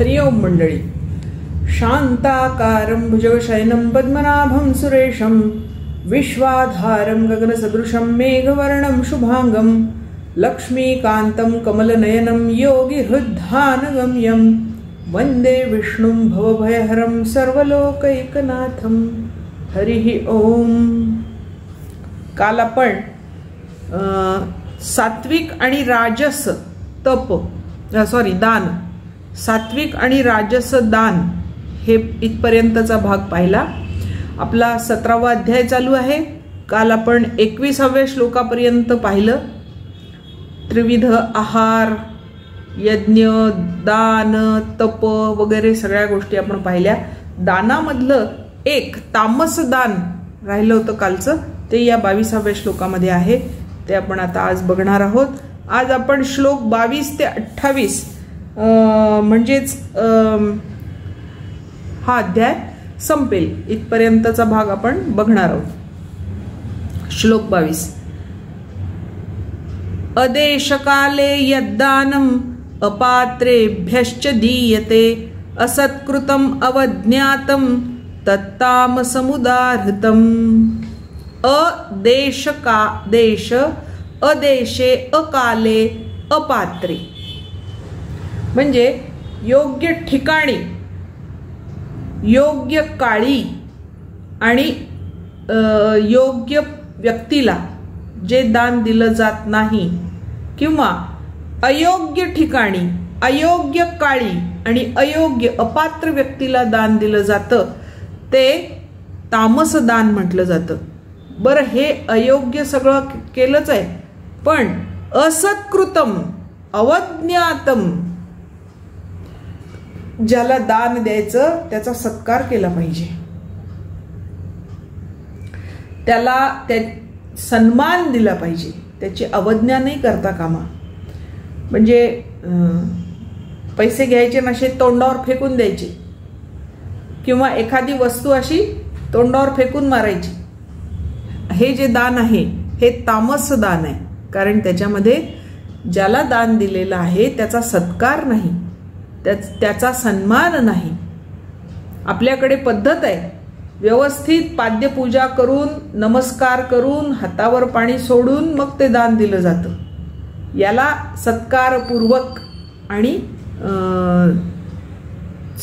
हरि ओम मंडळी. शांताकारं भुजगशयनं पद्मनाभं सुरेशं विश्वाधारं गगनसदृशं मेघवर्णं शुभांगं लक्ष्मीकान्तं कमलनयनं योगिहृद्धानगम्यं वन्दे विष्णुं भवभयहरं सर्वलोकैकनाथं. हरि ओम. काल आपण सात्विक आणि राजस दान, सात्विक आणि राजस दान हे इथपर्यंतचा भाग पाहिला. आपला 17वा अध्याय चालू आहे. काल आपण 21व्या श्लोकापर्यंत पाहिलं. त्रिविध आहार, यज्ञ, दान, तप वगैरे सगळ्या गोष्टी आपण पाहिल्या. दानामधलं एक तामस दान राहिलं होतं कालचं, ते या 22व्या श्लोकामध्ये आहे. ते आपण आता आज बघणार आहोत. आज आपण श्लोक 22 ते 28 म्हणजेच हा अध्याय संपेल इथपर्यंतचा भाग आपण बघणार आहोत. श्लोक 22. अदेशकाले यद्दानम अपात्रेभ्यश्च दीयते असत्कृतम अवज्ञातम तत्तामसमुदाहृतम. अदेशे, अकाले, अपात्रे म्हणजे योग्य ठिकाणी, योग्य काळी आणि योग्य व्यक्तीला जे दान दिलं जात नाही, किंवा अयोग्य ठिकाणी, अयोग्य काळी आणि अयोग्य अपात्र व्यक्तीला दान दिलं जातं ते तामस दान म्हटलं जातं. बरं, हे अयोग्य सगळं केलंच आहे, पण असत्कृतम, अवज्ञातम, ज्याला दान द्यायचं त्याचा सत्कार केला पाहिजे, त्याला सन्मान दिला पाहिजे, त्याची अवज्ञा नाही करता कामा. म्हणजे पैसे घ्यायचे नशे तोंडावर फेकून द्यायचे, किंवा एखादी वस्तू अशी तोंडावर फेकून मारायची. हे जे दान आहे हे तामस दान आहे, कारण त्याच्यामध्ये ज्याला दान दिलेलं आहे त्याचा सत्कार नाही, त्याचा सन्मान नाही. आपल्याकडे पद्धत आहे, व्यवस्थित पाद्यपूजा करून, नमस्कार करून, हातावर पाणी सोडून मग ते दान दिलं जातं. याला सत्कारपूर्वक आणि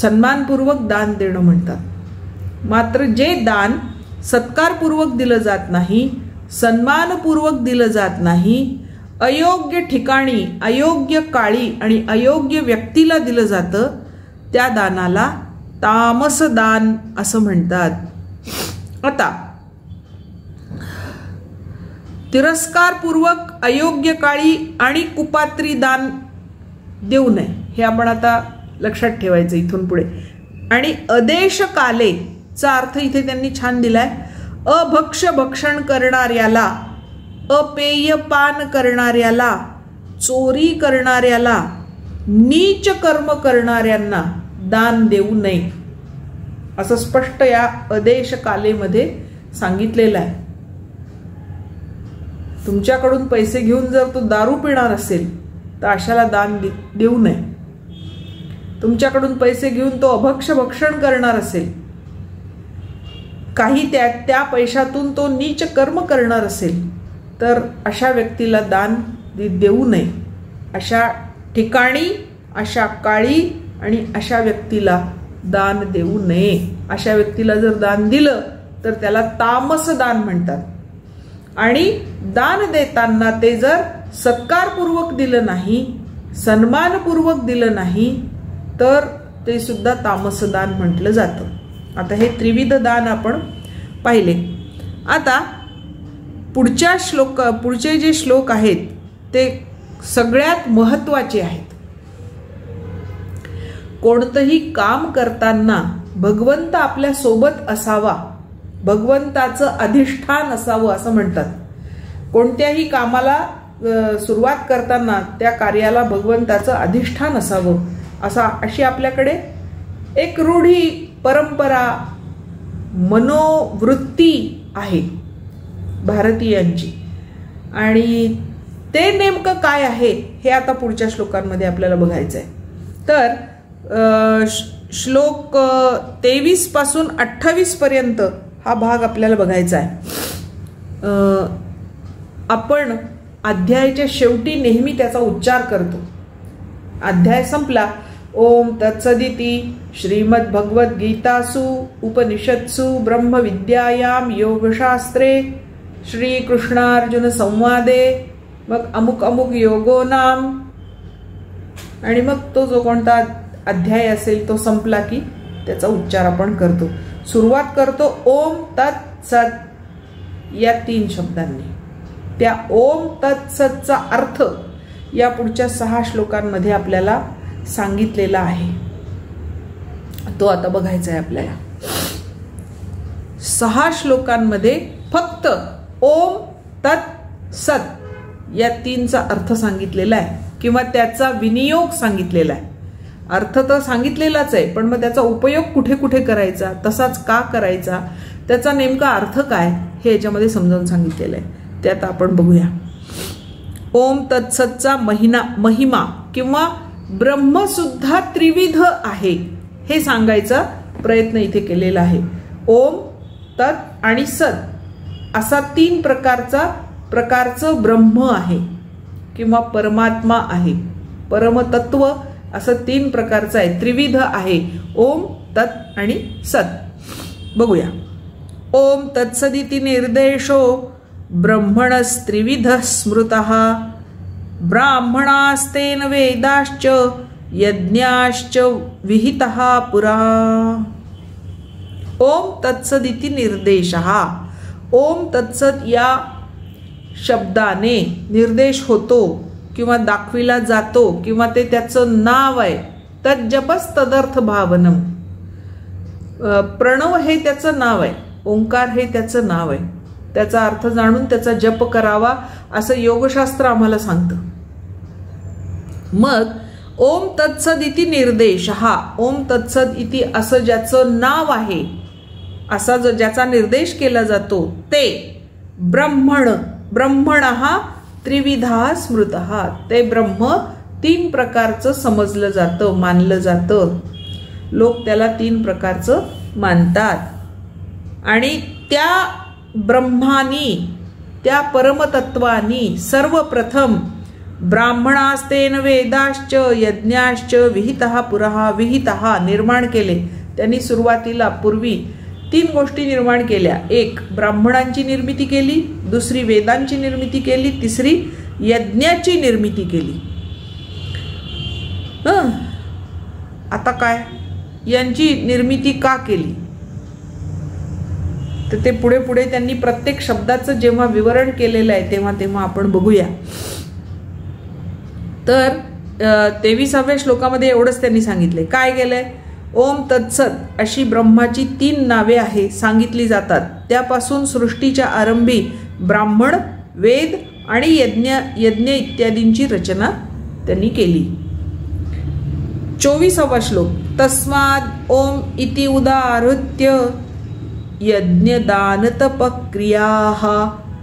सन्मानपूर्वक दान देणं म्हणतात. मात्र जे दान सत्कारपूर्वक दिलं जात नाही, सन्मानपूर्वक दिलं जात नाही, अयोग्य ठिकाणी, अयोग्य काळी आणि अयोग्य व्यक्तीला दिलं जातं, त्या दानाला तामस दान असं म्हणतात. आता तिरस्कारपूर्वक अयोग्य काळी आणि कुपात्री दान देऊ नये, हे आपण आता लक्षात ठेवायचं इथून पुढे. आणि अदेश काले चा अर्थ इथे त्यांनी छान दिलाय. अभक्ष भक्षण करणाऱ्याला, अपेय पान करणाऱ्याला, चोरी करणाऱ्याला, नीच कर्म करणाऱ्यांना दान देऊ नये, असं स्पष्ट या अदेश कालेमध्ये सांगितलेलं आहे. तुमच्याकडून पैसे घेऊन जर तो दारू पिणार असेल तर अशाला दान देऊ नये. तुमच्याकडून पैसे घेऊन तो अभक्ष भक्षण करणार असेल, काही त्या पैशातून तो नीच कर्म करणार असेल, तर अशा व्यक्तीला दान देऊ नये. अशा ठिकाणी, अशा काळी आणि अशा व्यक्तीला दान देऊ नये. अशा व्यक्तीला जर दान दिलं तर त्याला तामस दान म्हणतात. आणि दान देताना ते जर सत्कारपूर्वक दिलं नाही, सन्मानपूर्वक दिलं नाही, तर ते सुद्धा तामस दान म्हटलं जातं. आता हे त्रिविध दान आपण पाहिले. आता पुढचे जे श्लोक आहेत ते सगळ्यात महत्वाचे आहेत. कोणतंही काम करताना भगवंत आपल्या सोबत असावा, भगवंताचं अधिष्ठान असावं असं म्हणतात. कोणत्याही कामाला सुरुवात करताना त्या कार्याला भगवंताचं अधिष्ठान असावं, अशी आपल्याकडे एक रूढी, परंपरा, मनोवृत्ती आहे भारतीयांची. आणि ते नेमकं काय आहे हे आता पुढच्या श्लोकांमध्ये आपल्याला बघायचं आहे. तर श्लोक 23 पासून 28 पर्यंत हा भाग आपल्याला बघायचा आहे. आपण अध्यायाच्या शेवटी नेहमी त्याचा उच्चार करतो. अध्याय संपला, ओम तत्सदिति श्रीमद्भगवद्गीतासु उपनिषत्सु ब्रह्मविद्यायां योगशास्त्रे श्रीकृष्णार्जुन संवादे, मग अमुक अमुक योगो नाम, आणि मग तो जो कोणता अध्याय असेल तो संपला की त्याचा उच्चार आपण करतो. सुरुवात करतो ओम तत्सत या 3 शब्दांनी. त्या ओम तत्सतचा अर्थ या पुढच्या 6 श्लोकांमध्ये आपल्याला सांगितलेला आहे. तो आता बघायचा आहे आपल्याला. 6 श्लोकांमध्ये फक्त ओम तत् सत या 3चा अर्थ सांगितलेला आहे किंवा त्याचा विनियोग सांगितलेला आहे. अर्थ तर सांगितलेलाच आहे, पण मग त्याचा उपयोग कुठे कुठे करायचा, तसाच का करायचा, त्याचा नेमका अर्थ काय हे याच्यामध्ये समजावून सांगितलेलं आहे. ते आता आपण बघूया. ओम तत्सतचा महिमा किंवा ब्रह्म सुद्धा त्रिविध आहे हे सांगायचा प्रयत्न इथे केलेला आहे. ओम, तत् आणि सत असा 3 प्रकारचं ब्रह्म आहे किंवा परमात्मा आहे. परमतत्व असं 3 प्रकारचं आहे, त्रिविध आहे. ओम, तत् आणि सत. बघूया. ओम तत्सदिति निर्देशो ब्रह्मणस्त्रिविध स्मृतः ब्राह्मणास्तेन वेदाश्च यज्ञाश्च विहितः पुरा. ओम तत्सदिति निर्देशः. ओम तत्सत या शब्दाने निर्देश होतो किंवा दाखविला जातो किंवा ते त्याचं नाव आहे. तज्जपस तदर्थ भावनम. प्रणव हे त्याचं नाव आहे, ओंकार हे त्याचं नाव आहे. त्याचा अर्थ जाणून त्याचा जप करावा असं योगशास्त्र आम्हाला सांगतं. मग ओम तत्सद इति निर्देश हा ओम तत्सद इति असं ज्याचं नाव आहे, असा जो ज्याचा निर्देश केला जातो ते ब्रह्मण हा त्रिविधा स्मृत. ते ब्रह्म 3 प्रकारचं समजलं जातं, मानलं जातं. लोक त्याला 3 प्रकारचं मानतात. आणि त्या ब्रह्मानी, त्या परमतत्वानी सर्वप्रथम ब्राह्मणास्तेन वेदाश्च यज्ञाश्च विहितः पुरः. विहितः निर्माण केले. त्यांनी सुरुवातीला पूर्वी 3 गोष्टी निर्माण केल्या. 1 ब्राह्मणांची निर्मिती केली, दुसरी वेदांची निर्मिती केली, तिसरी यज्ञाची निर्मिती केली. आता काय यांची निर्मिती का केली तर ते पुढे पुढे त्यांनी प्रत्येक शब्दाचं जेव्हा विवरण केलेलं आहे तेव्हा आपण बघूया. तर 23व्या श्लोकामध्ये एवढंच त्यांनी सांगितले. काय केलंय? ओम तत्सत अशी ब्रह्माची 3 नावे आहे सांगितली जातात. त्यापासून सृष्टीच्या आरंभी ब्राह्मण, वेद आणि यज्ञ इत्यादींची रचना त्यांनी केली. 24वा श्लोक. तस्माद ओम इति उदाहृत्य यज्ञ तप क्रियाः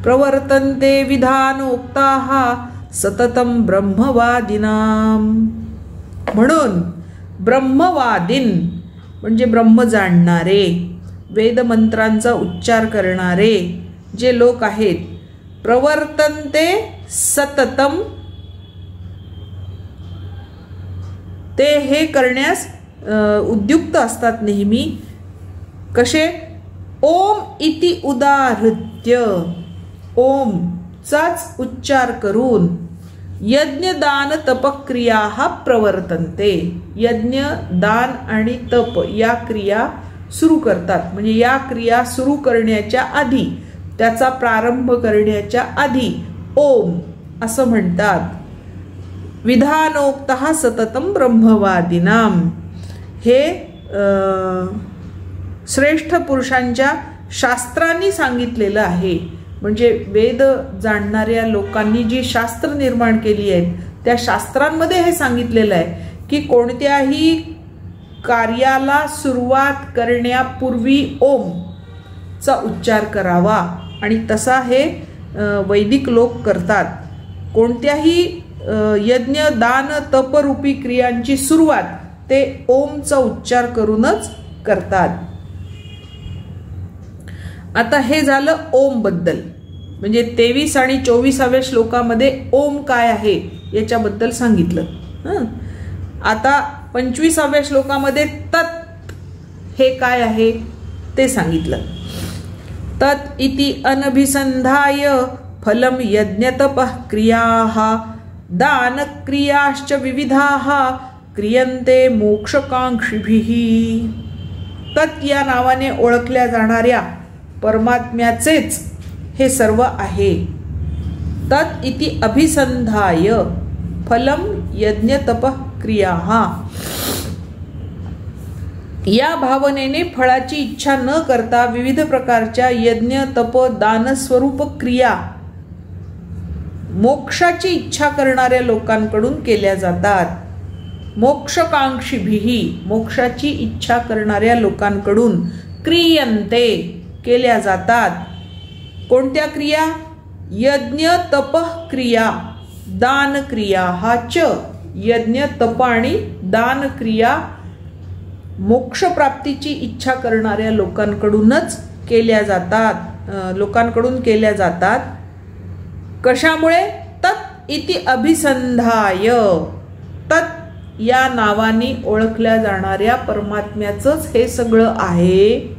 प्रवर्तन्ते विधानोक्ताः सततं ब्रह्मवादिनां. म्हणून ब्रह्मवादीन म्हणजे ब्रह्म जाणणारे, वेदमंत्रांचा उच्चार करणारे जे लोक आहेत, प्रवर्तन्ते सततम, ते हे करण्यास उद्युक्त असतात नेहमी. कसे? ओम इति उदाहृत्य, ओमचाच उच्चार करून यज्ञ दान तपक्रिया प्रवर्तन्ते. यज्ञ, दान आणि तप या क्रिया सुरू करतात. म्हणजे या क्रिया सुरू करण्याच्या आधी, त्याचा प्रारंभ करण्याच्या आधी ओम असं म्हणतात. विधानोक्तः सततम ब्रह्मवादिनाम. हे श्रेष्ठ पुरुषांच्या शास्त्रांनी सांगितलेलं आहे. म्हणजे वेद जाणणाऱ्या लोकांनी जी शास्त्र निर्माण केली आहेत त्या शास्त्रांमध्ये हे सांगितलेलं आहे की कोणत्याही कार्याला सुरुवात करण्यापूर्वी ओमचा उच्चार करावा. आणि तसा हे वैदिक लोक करतात. कोणत्याही यज्ञ, दान, तपरूपी क्रियांची सुरुवात ते ओमचा उच्चार करूनच करतात. आता हे झालं ओम बद्दल, म्हणजे 23 आणि 24व्या श्लोकामध्ये ओम काय आहे याच्याबद्दल सांगितलं. आता 25व्या श्लोकामध्ये तत् हे काय आहे ते सांगितलं. तत् इति अनभिसंधाय फलम यज्ञतपः क्रियाः दान क्रियाश्च विविधाः क्रियन्ते मोक्षकांक्षिभिः. तत् या नावाने ओळखल्या जाणाऱ्या परमात्म्याचेच हे सर्व आहे. तत् इति अभिसंधाय फलम यज्ञतपः क्रियाः. या भावनेने फळाची इच्छा न करता विविध प्रकारच्या यज्ञ तप दान स्वरूप क्रिया मोक्षाची इच्छा करणाऱ्या लोकांकडून केल्या जातात. मोक्षकांक्षीभिही मोक्षाची इच्छा करणाऱ्या लोकांकडून क्रियन्ते केल्या जातात. कोणत्या क्रिया? यज्ञ तप क्रिया दान क्रिया. हा च यज्ञ तप आणि दान क्रिया मोक्षप्राप्तीची इच्छा करणाऱ्या लोकांकडूनच केल्या जातात. कशामुळे? तत् इति अभिसंधाय. तत् या नावाने ओळखल्या जाणाऱ्या परमात्म्याचंच हे सगळं आहे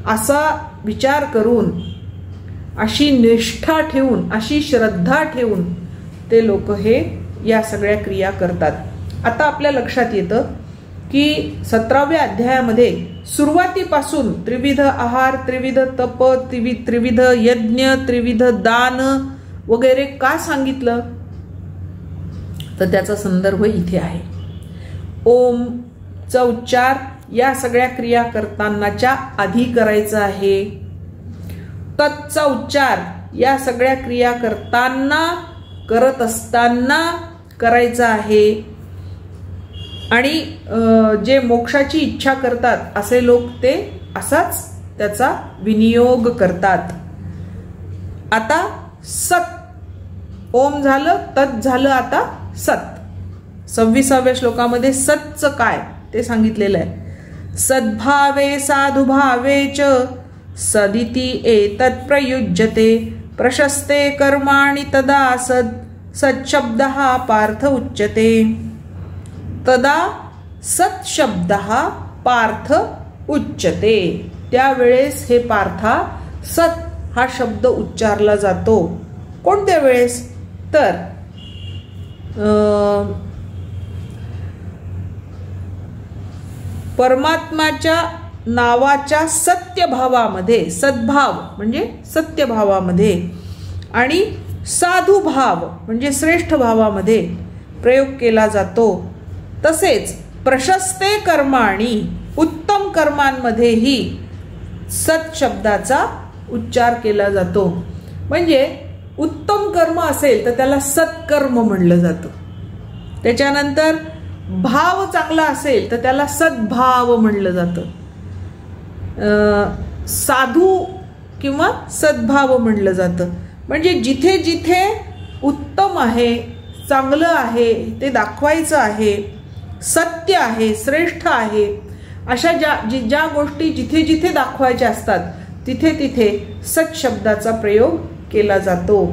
असा विचार करून, अशी निष्ठा ठेवून, अशी श्रद्धा ठेवून ते लोक हे या सगळ्या क्रिया करतात. आता आपल्या लक्षात येतं की 17व्या अध्यायामध्ये सुरुवातीपासून त्रिविध आहार, त्रिविध तप, त्रिविध यज्ञ, त्रिविध दान वगैरे का सांगितलं, तर त्याचा संदर्भ इथे आहे. ओमचा उच्चार या सगळ्या क्रिया करतानाच्या आधी करायचा आहे. तत्चा उच्चार या सगळ्या क्रिया करत असताना करायचा आहे. आणि जे मोक्षाची इच्छा करतात असे लोक ते असाच त्याचा विनियोग करतात. आता सत, ओम झालं, तत् झालं, आता सत. 26व्या श्लोकामध्ये सतचं काय ते सांगितलेलं आहे. सद्भावे साधुभावे च सदिति एतत् प्रयुज्यते प्रशस्ते कर्माणि तदा सत्शब्दः पार्थ उच्यते. तदा सत्शब्दः पार्थ उच्यते. त्यावेळेस हे पार्था सत हा शब्द उच्चारला जातो. कोणत्या वेळेस? तर परमात्माच्या नावाच्या सत्यभावामध्ये, सद्भाव म्हणजे सत्यभावामध्ये, आणि साधुभाव म्हणजे श्रेष्ठ भावामध्ये प्रयोग केला जातो. तसेच प्रशस्ते कर्माणी, उत्तम कर्मांमध्येही सत शब्दाचा उच्चार केला जातो. म्हणजे उत्तम कर्म असेल तर त्याला सत्कर्म म्हणलं जातं. त्याच्यानंतर भाव चांगला असेल तर त्याला सद्भाव म्हणलं जातं. साधू किंवा सद्भाव म्हणलं जातं. म्हणजे जिथे जिथे उत्तम आहे, चांगलं आहे, ते दाखवायचं आहे, सत्य आहे, श्रेष्ठ आहे, अशा ज्या गोष्टी जिथे जिथे दाखवायच्या असतात तिथे तिथे सत शब्दाचा प्रयोग केला जातो.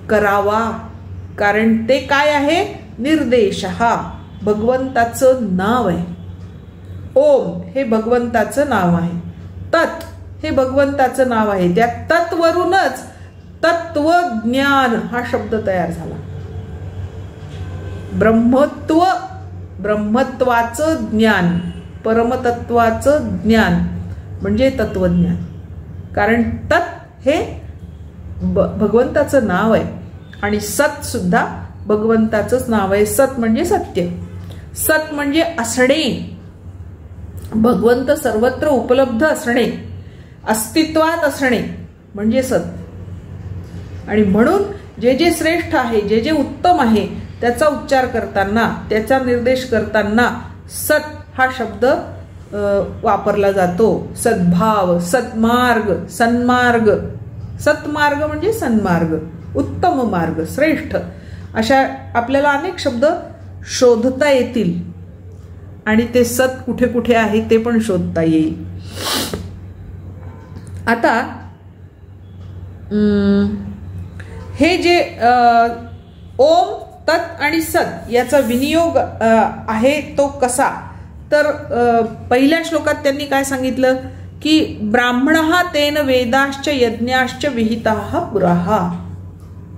करावा, कारण ते काय आहे? निर्देशः, भगवंताचं नाव आहे. ओम हे भगवंताचं नाव आहे. तत् हे भगवंताचं नाव आहे. त्या तत्वरूनच तत्वज्ञान हा शब्द तयार झाला. ब्रह्मत्व, ब्रह्मत्वाचं ज्ञान, परमतत्वाचं ज्ञान म्हणजे तत्वज्ञान. कारण तत् हे भगवंताचं नाव आहे आणि सत सुद्धा भगवंताचंच नाव आहे. सत म्हणजे सत्य, सत म्हणजे असणे, भगवंत सर्वत्र उपलब्ध असणे, अस्तित्वात असणे म्हणजे सत. आणि म्हणून जे जे श्रेष्ठ आहे, जे जे उत्तम आहे त्याचा उच्चार करताना, त्याचा निर्देश करताना सत हा शब्द वापरला जातो. सद्भाव, सन्मार्ग, सन्मार्ग, सत्मार्ग म्हणजे सन्मार्ग, उत्तम मार्ग, श्रेष्ठ, अशा आपल्याला अनेक शब्द शोधता येतील. आणि ते सत कुठे कुठे आहे ते पण शोधता येईल. आता हे जे ओम, तत् आणि सत याचा विनियोग आहे तो कसा, तर पहिल्या श्लोकात त्यांनी काय सांगितलं की ब्राह्मणः तेन वेदाश्च यज्ञाश्च विहिताः पुराः,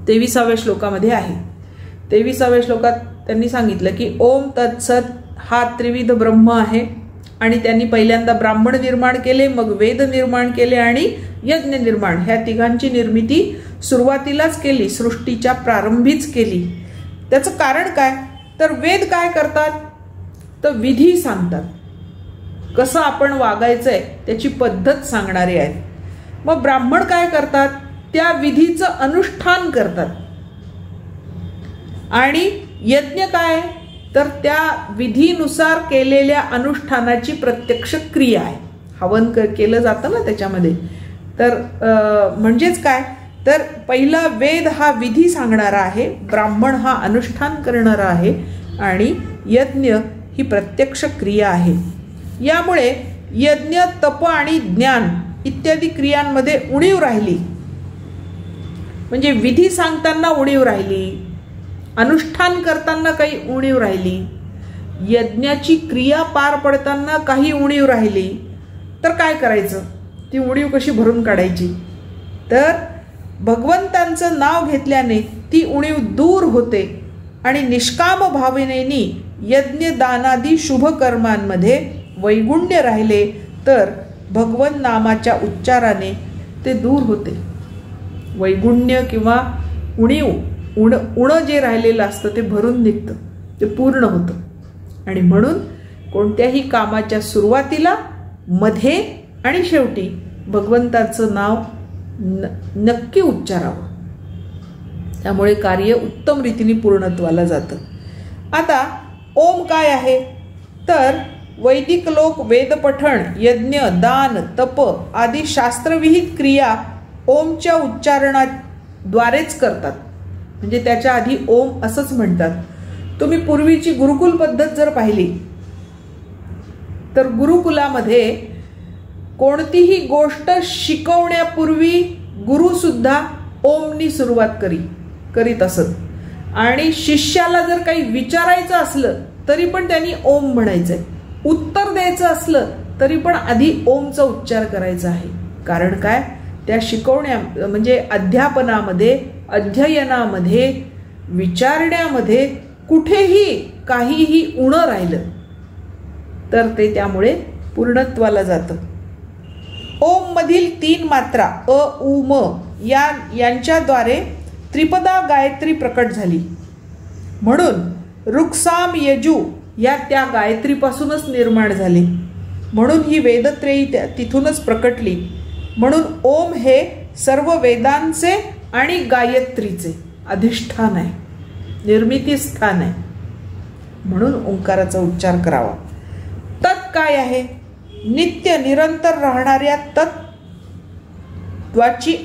23व्या श्लोकामध्ये आहे. 23व्या श्लोकात त्यांनी सांगितलं की ओम तत् सत हा त्रिविध ब्रह्म आहे आणि त्यांनी पहिल्यांदा ब्राह्मण निर्माण केले, मग वेद निर्माण केले आणि यज्ञ निर्माण, ह्या तिघांची निर्मिती सुरुवातीलाच केली, सृष्टीच्या प्रारंभीच केली. त्याचं कारण काय, तर वेद काय करतात, तर विधी सांगतात, कसं आपण वागायचंय त्याची पद्धत सांगणारे आहेत. मग ब्राह्मण काय करतात, त्या विधीचं अनुष्ठान करतात. आणि यज्ञ काय, तर त्या विधीनुसार केलेल्या अनुष्ठानाची प्रत्यक्ष क्रिया आहे. हवन केलं जातं ना त्याच्यामध्ये. तर म्हणजेच काय, तर पहिला वेद हा विधी सांगणारा आहे, ब्राह्मण हा अनुष्ठान करणारा आहे आणि यज्ञ ही प्रत्यक्ष क्रिया आहे. यामुळे यज्ञ, तप आणि ज्ञान इत्यादी क्रियांमध्ये उणीव राहिली, म्हणजे विधी सांगताना उणीव राहिली, अनुष्ठान करताना काही उणीव राहिली, यज्ञाची क्रिया पार पडताना काही उणीव राहिली, तर काय करायचं, ती उणीव कशी भरून काढायची, तर भगवंतांचं नाव घेतल्याने ती उणीव दूर होते आणि निष्काम भावनेनी यज्ञ दानादी शुभ कर्मांमध्ये वैगुण्य राहिले तर भगवन नामाच्या उच्चाराने ते दूर होते. वैगुण्य किंवा उणीव, उण जे राहिलेलं असतं ते भरून निघतं, ते पूर्ण होतं. आणि म्हणून कोणत्याही कामाच्या सुरुवातीला, मध्ये आणि शेवटी भगवंताचं नाव नक्की उच्चारावं, त्यामुळे कार्य उत्तम रीतीने पूर्णत्वाला जातं. आता ओम काय आहे, तर वैदिक लोक वेदपठण, यज्ञ, दान, तप आदी शास्त्रविहित क्रिया ओमच्या उच्चारणाद्वारेच करतात. म्हणजे त्याच्या आधी ओम असंच म्हणतात. तुम्ही पूर्वीची गुरुकुल पद्धत जर पाहिली तर गुरुकुलामध्ये कोणतीही गोष्ट शिकवण्यापूर्वी गुरु सुद्धा ओमनी सुरुवात करीत असत. आणि शिष्याला जर काही विचारायचं असलं तरी पण त्यांनी ओम म्हणायचंय, उत्तर द्यायचं असलं तरी पण आधी ओमचा उच्चार करायचा आहे. कारण काय, त्या शिकवण्या म्हणजे अध्यापनामध्ये, अध्ययनामध्ये, विचारण्यामध्ये कुठेही काहीही उणं राहिलं तर ते त्यामुळे पूर्णत्वाला जातं. ओम मधील 3 मात्रा अ, उ, म यांच्याद्वारे त्रिपदा गायत्री प्रकट झाली. म्हणून ऋक्साम, यजू या त्या गायत्रीपासूनच निर्माण झाली. म्हणून ही वेदत्रयी तिथूनच प्रकटली. म्हणून ओम हे सर्व वेदांचे आणि गायत्रीचे अधिष्ठान आहे, निर्मिती स्थान आहे. म्हणून ओंकाराचा उच्चार करावा. तत् काय आहे, नित्य निरंतर राहणाऱ्या तत्त्वाची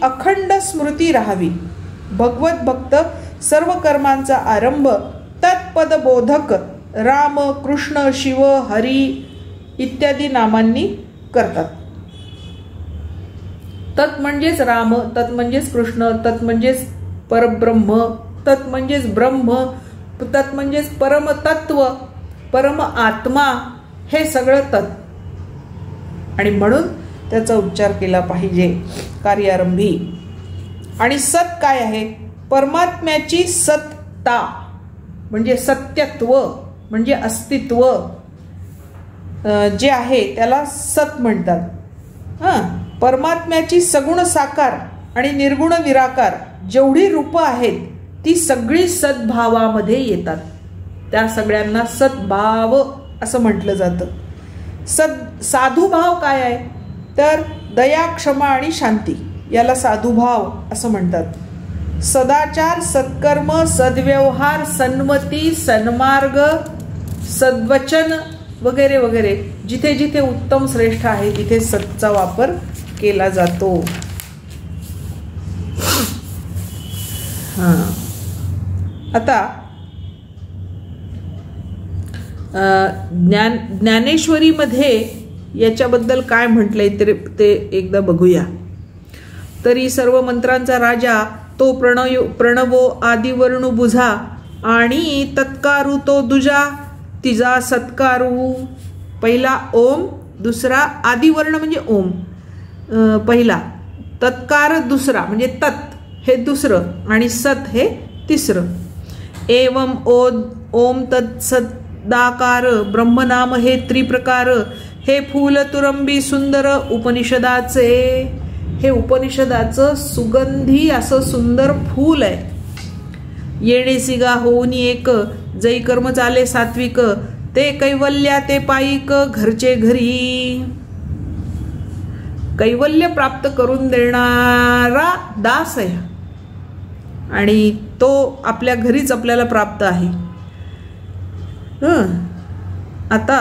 अखंड स्मृती राहावी. भगवत भक्त सर्व कर्मांचा आरंभ तत्पद बोधक राम, कृष्ण, शिव, हरी इत्यादी नामांनी करतात. तत् म्हणजेच राम, तत् म्हणजेच कृष्ण, तत् म्हणजेच परब्रह्म, तत् म्हणजेच ब्रह्म, तत् म्हणजेच परमतत्व, परम आत्मा, हे सगळं तत्. आणि म्हणून त्याचा उच्चार केला पाहिजे कार्यारंभी. आणि सत काय आहे, परमात्म्याची सत्ता म्हणजे सत्यत्व म्हणजे अस्तित्व जे आहे त्याला सत म्हणतात. परमात्म्याची सगुण साकार आणि निर्गुण निराकार जेवढी रूपं आहेत ती सगळी सद्भावामध्ये येतात. त्या सगळ्यांना सद्भाव असं म्हटलं जातं. साधुभाव काय आहे, तर दया, क्षमा आणि शांती याला साधुभाव असं म्हणतात. सदाचार, सत्कर्म, सद्व्यवहार, सन्मती, सन्मार्ग, सद्वचन वगैरे वगैरे जिथे जिथे उत्तम श्रेष्ठ आहे तिथे सतचा वापर केला जातो. आता ज्ञानेश्वरीमध्ये याच्याबद्दल काय म्हटलंय ते एकदा बघूया. तरी सर्व मंत्रांचा राजा तो प्रणवो आदिवर्णू बुझा आणि तत्कारू तो दुजा तिजा सत्कारू. पहिला ओम, दुसरा आदिवर्ण म्हणजे ओम पहिला, तत्कार दुसरा म्हणजे तत् हे दुसरं आणि सत हे तिसरं. एवम ओम तत्सदाकार ब्रह्मनाम हे त्रिप्रकार. हे फूल तुरंबी सुंदर उपनिषदाचे. हे उपनिषदाचं सुगंधी असं सुंदर फूल आहे. येणे सिगा होऊन एक जै कर्म चाले सात्विक ते कैवल्या ते पायिक घरचे घरी. कैवल्य प्राप्त करून देणारा दास आहे आणि तो आपल्या घरीच आपल्याला प्राप्त आहे. आता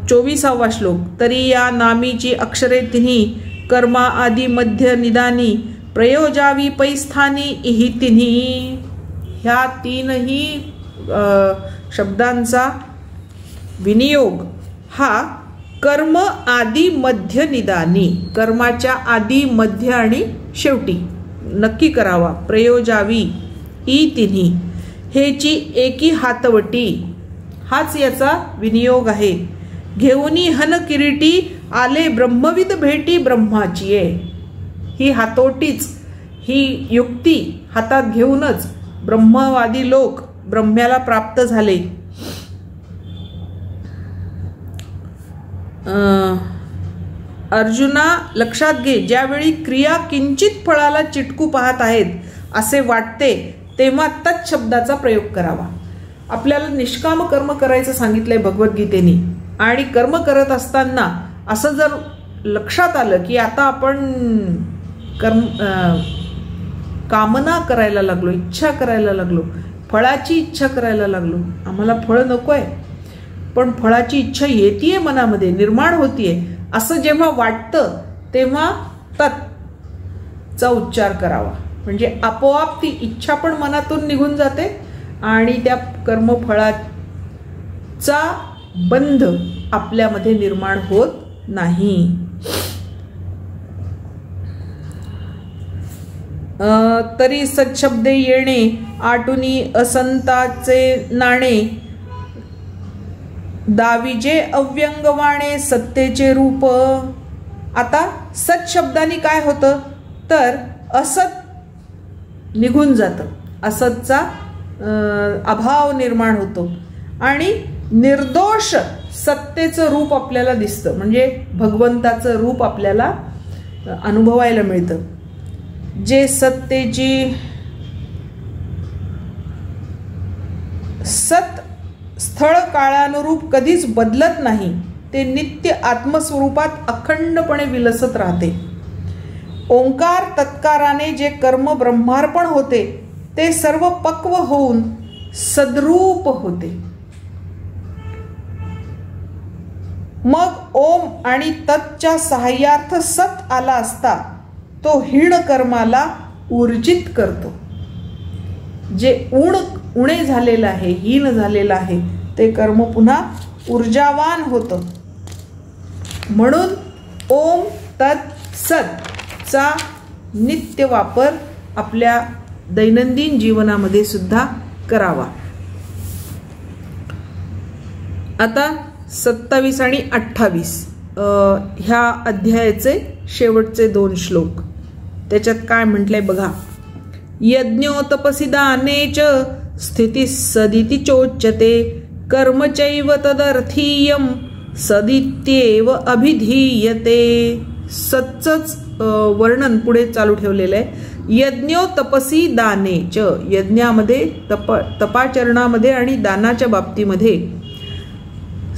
24वा श्लोक. तरी या नामीची अक्षरे तिन्ही कर्मा आदी मध्य निदानी प्रयोजावी पैस्थानी इही तिन्ही. ह्या तीनही शब्दांचा विनियोग हा कर्म आदी मध्य निदानी, कर्माच्या आदी मध्य आणि शेवटी नक्की करावा. प्रयोजावी ई तिन्ही, हेची एकी हातवटी, हाच याचा विनियोग आहे. घेऊनी हन किरीटी आले ब्रह्मविद भेटी ब्रह्माची आहे. ही हातोटीच, ही युक्ती हातात घेऊनच ब्रह्मवादी लोक ब्रह्म्याला प्राप्त झाले. अर्जुना लक्षात घे, ज्यावेळी क्रिया किंचित फळाला चिटकू पाहत आहेत असे वाटते तेव्हा तत् शब्दाचा प्रयोग करावा. आपल्याला निष्काम कर्म करायचं सांगितलंय भगवद्गीतेने आणि कर्म करत असताना असं जर लक्षात आलं की आता आपण कामना करायला लागलो, इच्छा करायला लागलो, फळाची इच्छा करायला लागलो, आम्हाला फळ नको आहे पण फळाची इच्छा येतीये मनामध्ये, निर्माण होतीये, असं जेव्हा वाटतं तेव्हा तत्चा उच्चार करावा. म्हणजे आपोआप ती इच्छा पण मनातून निघून जाते आणि त्या कर्मफळाचा बंध आपल्यामध्ये निर्माण होत नाही. तरी सत्शब्दे येणे आटुनी असंताचे नाणे दाविजे अव्यंगवाणे सत्तेचे रूप. आता सत शब्दाने काय होतं तर असत निघून जातं, असतचा अभाव निर्माण होतो आणि निर्दोष सत्तेचं रूप आपल्याला दिसतं. म्हणजे भगवंताचं रूप आपल्याला अनुभवायला मिळतं. जे सत्तेची सत स्थळ काळानुरूप कधीच बदलत नाही, ते नित्य आत्मस्वरूपात अखंडपणे विलसत राहते. ओंकार तत्काराने जे कर्म ब्रह्मार्पण होते ते सर्व पक्व होऊन सद्रूप होते. मग ओम आणि तत्च्या सहाय्यार्थ सत आला असता तो हीण कर्माला ऊर्जित करतो. जे उणे झालेलं आहे, हीन झालेलं आहे, ते कर्म पुन्हा ऊर्जावान होतं. म्हणून ओम तत् सत चा नित्य वापर आपल्या दैनंदिन जीवनामध्ये सुद्धा करावा. आता 27 आणि 28 ह्या अध्यायाचे शेवटचे 2 श्लोक. त्याच्यात काय म्हटलंय बघा. यज्ञो तपसि दानेच स्थिती सदिति चोच्यते कर्मचैव तदर्थीयम सदित्येव अभिधीयते. सच्चच वर्णन पुढे चालू ठेवलेलं आहे. यज्ञो तपसी दानेच, यज्ञामध्ये तपाचरणामध्ये आणि दानाच्या बाबतीमध्ये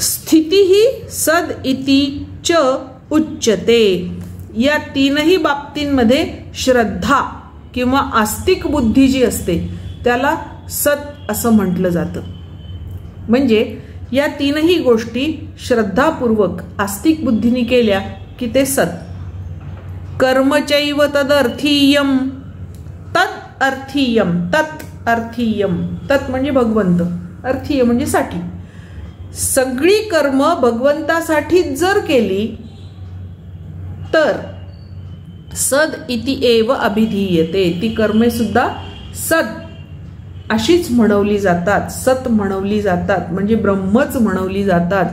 स्थिती ही सद इति च उच्यते. या तीनही बाबतींमध्ये श्रद्धा किंवा आस्तिक बुद्धी जी असते त्याला सत असं म्हटलं जातं. म्हणजे या तीनही गोष्टी श्रद्धापूर्वक आस्तिक बुद्धीने केल्या की ते सत. कर्मचैव तदर्थीयम, तत् अर्थीयम, तत् अर्थीयम, तत् म्हणजे भगवंत, अर्थीय म्हणजे साठी, सगळी कर्म भगवंतासाठी जर केली तर सद इति एव अभिधीयते, ती कर्मे सुद्धा सद अशीच म्हणवली जातात, सत म्हणवली जातात, म्हणजे ब्रह्मच म्हणवली जातात.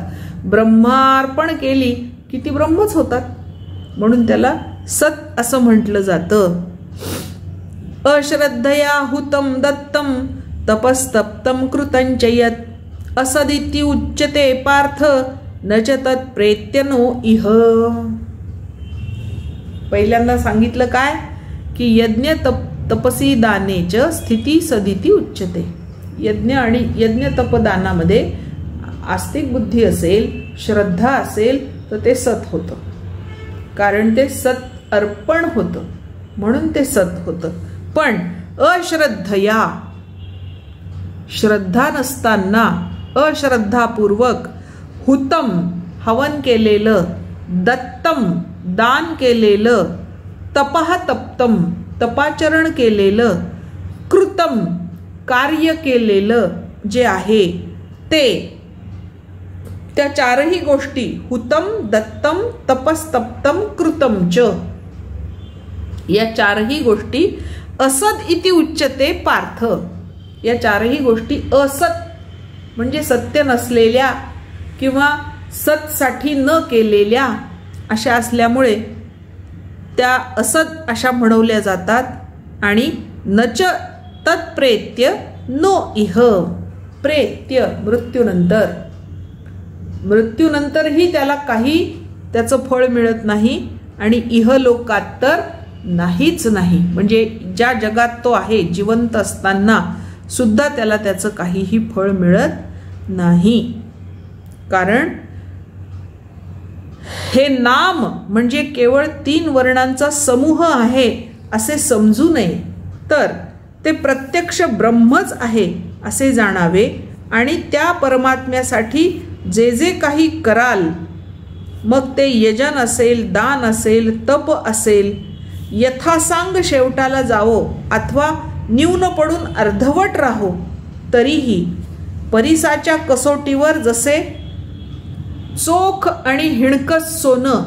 ब्रह्मार्पण केली की ती ब्रह्मच होतात, म्हणून त्याला सत असं म्हटलं जातं. अश्रद्धया हुतम दत्तम तपस्तप्तम कृतंच यत् असदिति उच्यते पार्थ न च तत् प्रेत्यनो इह. पहिल्यांदा सांगितलं काय की यज्ञ तपसी दानेच स्थिती सदिती उच्यते. यज्ञ आणि यज्ञ तपदानामध्ये आस्तिक बुद्धी असेल, श्रद्धा असेल तर ते सत होतं, कारण ते सत अर्पण होतं म्हणून ते सत होतं. पण अश्रद्धया, श्रद्धा नसताना अश्रद्धापूर्वक हुतम हवन केलेलं, दत्तम दान केलेलं, तपः तप्तम तपाचरण केलेलं, कृतम कार्य केलेलं जे आहे ते, त्या चारही गोष्टी हुतम दत्तम तपस्तप्तम कृतम च, या चारही गोष्टी असद इति उच्यते पार्थ. या चारही गोष्टी असत म्हणजे सत्य नसलेल्या किंवा सतसाठी न केलेल्या अशा असल्यामुळे त्या असत अशा म्हणवल्या जातात. आणि नच तत्प्रेत्य नो इह, प्रेत्य मृत्यूनंतर, मृत्यूनंतरही त्याला काही त्याचं फळ मिळत नाही आणि इहलोकात तर नाहीच नाही. म्हणजे ज्या जगात तो आहे जिवंत असताना सुद्धा त्याला त्याचं काहीही फळ मिळत नाही. कारण हे नाम म्हणजे केवळ 3 वर्णांचा समूह आहे असे समजू नये, तर ते प्रत्यक्ष ब्रह्मच आहे असे जाणावे. आणि त्या परमात्म्यासाठी जे जे काही कराल, मग ते यजन असेल, दान असेल, तप असेल, यथासांग शेवटाला जावो अथवा न्यून पडून अर्धवट राहो, तरीही परिसाच्या कसोटीवर जसे चोख आणि हिणकस सोनं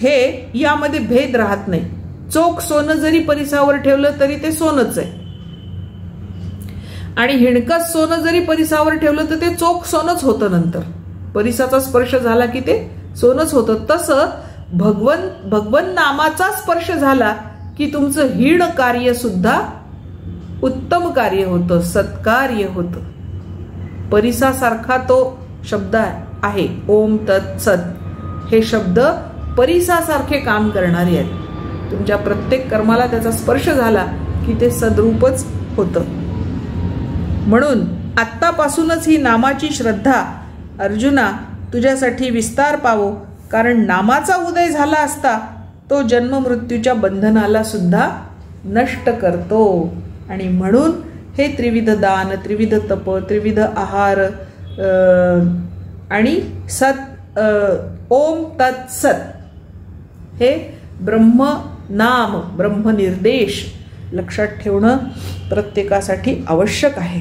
हे यामध्ये भेद राहत नाही. चोख सोनं जरी परिसावर ठेवलं तरी ते सोनच आहे, आणि हिणकस सोनं जरी परिसावर ठेवलं तर ते चोख सोनच होतं. नंतर परिसाचा स्पर्श झाला की ते सोनच होतं. तसं भगवन नामाचा स्पर्श झाला की तुमचं हीण कार्य सुद्धा उत्तम कार्य होतं, सत्कार्य होतं. परिसासारखा तो शब्द आहे ओम तत् सत, हे शब्द परिसासारखे काम करणारे आहेत. तुमच्या प्रत्येक कर्माला त्याचा स्पर्श झाला की ते सद्रूपच होतं. म्हणून आत्तापासूनच ही नामाची श्रद्धा अर्जुना तुझ्यासाठी विस्तार पावो, कारण नामाचा उदय झाला असता तो जन्म मृत्यूच्या बंधनाला सुद्धा नष्ट करतो. आणि म्हणून हे त्रिविध दान, त्रिविध तप, त्रिविध आहार आणि सत, ओम तत् सत हे ब्रह्म नाम, ब्रह्म निर्देश लक्षात ठेवणं प्रत्येकासाठी आवश्यक आहे.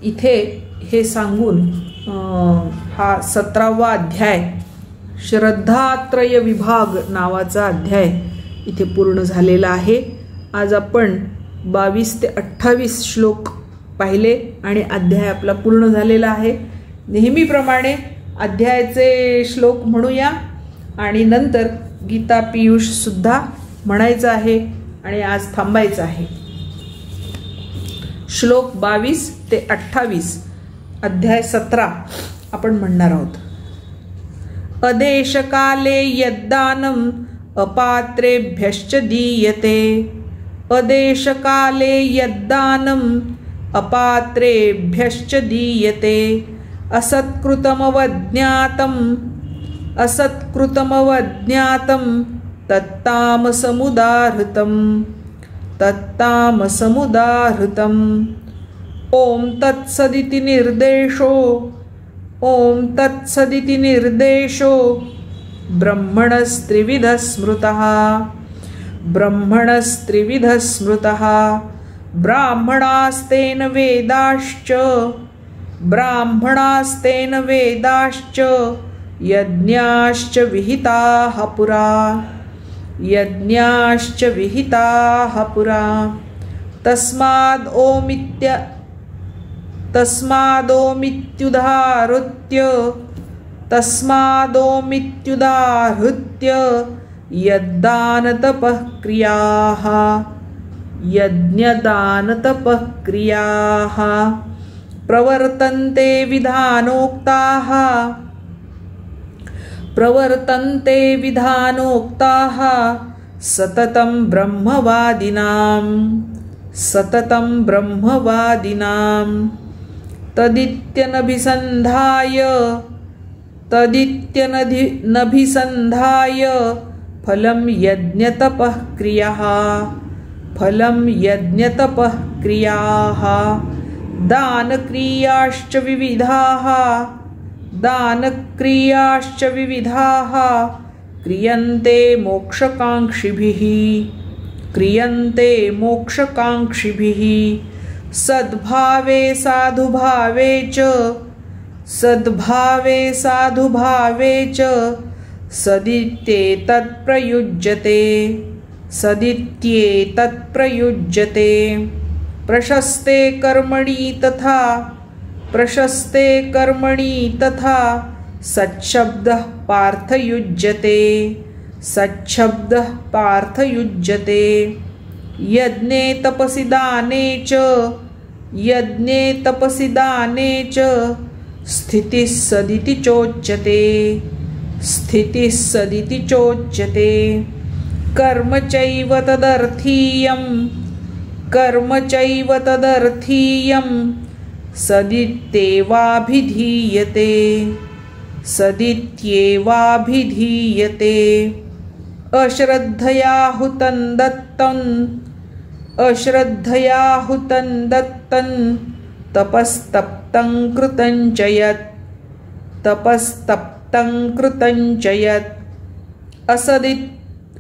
इथे हे सांगून हा 17वा अध्याय, श्रद्धात्रय विभाग नावाचा अध्याय इथे पूर्ण झालेला आहे. आज आपण 22 ते 28 श्लोक पाहिले आणि अध्याय आपला पूर्ण झालेला आहे. नेहमीप्रमाणे अध्यायाचे श्लोक म्हणूया आणि नंतर गीता पीयूष सुद्धा म्हणायचं आहे आणि आज थांबायचं आहे. श्लोक 22 ते 28 अध्याय 17 आपण म्हणणार आहोत. अदेशकाले यद्दानम अपात्रेभ्यश्च दीयते, अदेशकाले यद्दानम अपात्रेभ्यश्च दीयते, असत्कृतमवज्ञातम् असत्कृतमवज्ञातम् तत्तामसमुदाहृतम् तत्तामसमुदाहृतम्. ओम तत्सदिति निर्देशो, ओम तत्सदिति निर्देशो ब्रह्मणस्त्रिविधः स्मृतः. ब्रह्मणस्त्रिविधः स्मृतः ब्राह्मणास्तेन वेदाश्च यज्ञाश्च विहिताः पुरा तस्मादोमित्युदाहृत्य यज्ञदानतपःक्रियाः प्रवर्तन्ते विधानोक्ताः सततं ब्रह्मवादिनां तदित्यनभिसन्धाय फलं यज्ञतपःक्रियाः दानक्रियाश्च विविधाः क्रियन्ते मोक्षकाङ्क्षिभिः सद्भावे साधुभावे च सदित्येतत्प्रयुज्यते प्रशस्ते कर्मणि तथा सच्छब्दः पार्थयुज्यते यज्ञे तपसि दाने च स्थितिः सदिति चोच्यते कर्म चैव तदर्थीयं सदित्येवाभिधीयते अश्रद्धया हुतं दत्तं तपस्तप्तं कृतं च यत्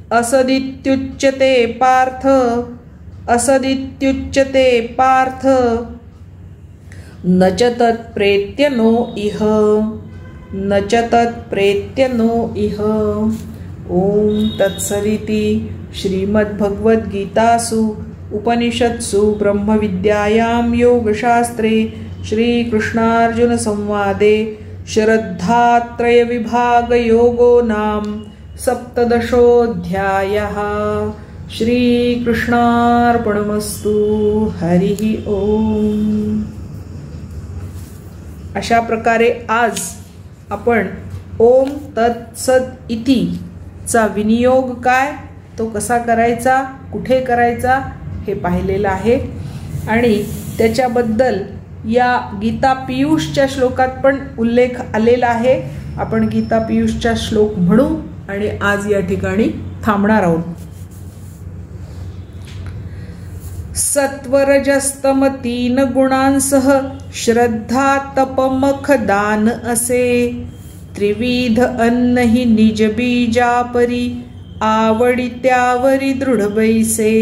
असदित्युच्यते पार्थ न च तत्प्रेत्य नो इह ओम तत्सदिति श्रीमद्भगवद्गीतासु उपनिषत्सु ब्रह्मविद्यायां योगशास्त्रे श्रीकृष्णार्जुनसंवादे श्रद्धात्रयविभागयोगो नाम सप्तदशोऽध्यायः। श्रीकृष्णार्पणमस्तु। हरिः ओम। अशा प्रकारे आज आपण ओम तत्सत इति चा विनियोग काय, तो कसा करायचा, कुठे करायचा हे पाहिलेलं आहे आणि त्याच्याबद्दल या गीता पीयूषच्या श्लोकात पण उल्लेख आलेला आहे। आपण गीता पीयूषचा श्लोक म्हणू आणि आज या ठिकाणी थांबणार आहोत। सत्वरजस्तम तीन गुणांसह श्रद्धा तपमख दान असे त्रिविध अन्न ही निज बीजापरी आवडी त्यावरी दृढ बैसे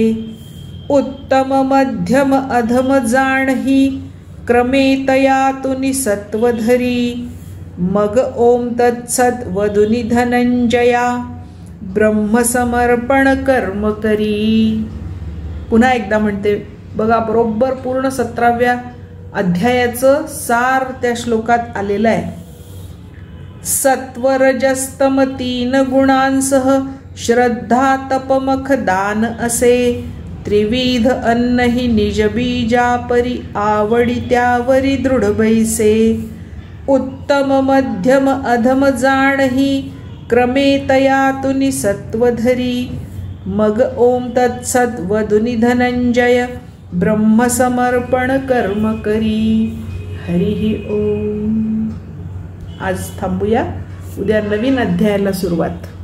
उत्तम मध्यम अधम जाणही क्रमे तयातुनी सत्वधरी मग ओम तत्सत वदुनी धनंजया ब्रह्मसमर्पण कर्म करी। पुन्हा एकदा म्हणते बघा, बरोबर पूर्ण 17व्या अध्यायाचं सार त्या श्लोकात आलेलं आहे। सत्वरजस्तम तीन गुणांसह श्रद्धा तपमख दान असे त्रिविध अन्न ही निज बीजापरी आवडी त्यावरी दृढ बैसे उत्तम मध्यम अधम जाणही क्रमे तयातुनी सत्वधरी मग ओम तत्सत वदुनी धनंजय ब्रह्मसमर्पण कर्म करी। हरिः ओम। आज थांबूया, उद्या नवीन अध्यायाला सुरुवात।